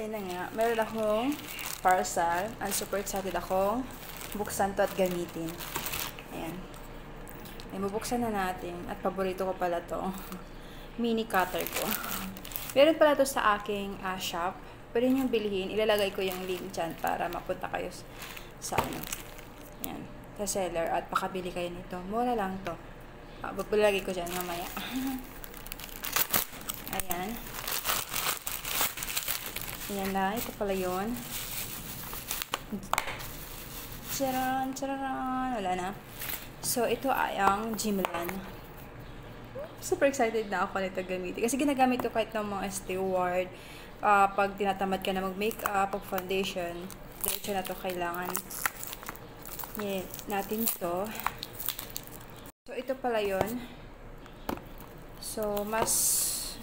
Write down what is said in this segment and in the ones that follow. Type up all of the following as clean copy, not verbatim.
ayun na nga, meron akong parcel. I'm super excited akong buksan to at gamitin. Ayan. Ay, bubuksan na natin. At paborito ko pala to. Mini cutter ko. Meron pala to sa aking shop. Pwede nyo bilhin. Ilalagay ko yung link dyan para mapunta kayo sa ano. Ayan. Sa seller. At pakabili kayo nito. Mura lang to. Babulagay ko dyan mamaya. Ayan. Ayan na. Ito pala yun. Charan! Charan! Wala na. So, ito ay ang Gimlan. Super excited na ako nito gamitin. Kasi ginagamit ko kahit ng mga steward. Pag tinatamad ka na mag-makeup, pag foundation, diretso na to kailangan. Yan, natin to. So, ito pala yun. So,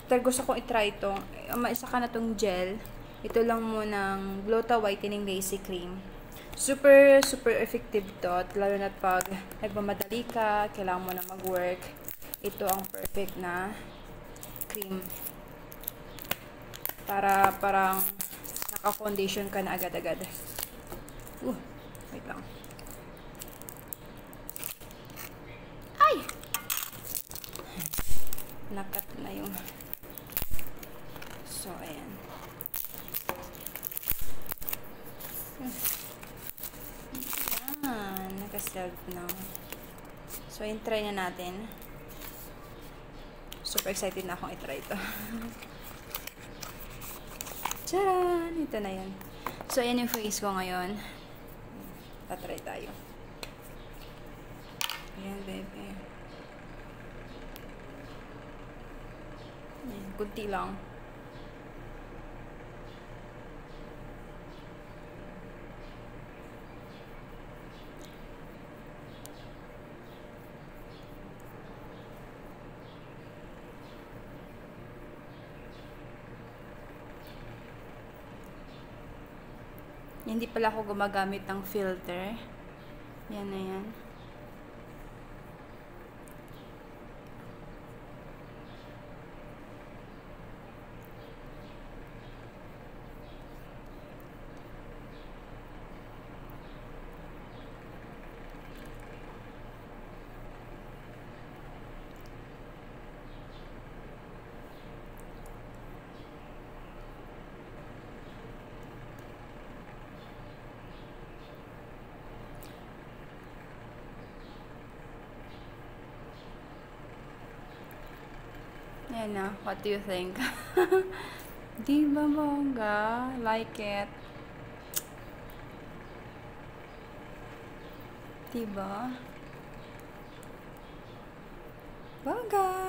gusto kong itry itong, isa ka na tong gel. Ito lang munang Glota Whitening Lacy Cream. Super, super effective to. Lalo na pag nagmamadali ka, kailangan mo na mag-work. Ito ang perfect na cream. Para parang naka-foundation ka na agad-agad. Wait lang. Ay! Nakat na yung... So, ayan. Ayan. Naka-self na. So, ayan, try na natin. Super excited na akong itry ito. Tcharan! Ito na yun. So, ayan yung face ko ngayon. Tatry tayo. Ayan, baby. Ayan, kunti lang. Hindi pala ako gumagamit ng filter. Yan na yan. Yan na. What do you think? Di ba bongga? Like it. Di ba? Bongga!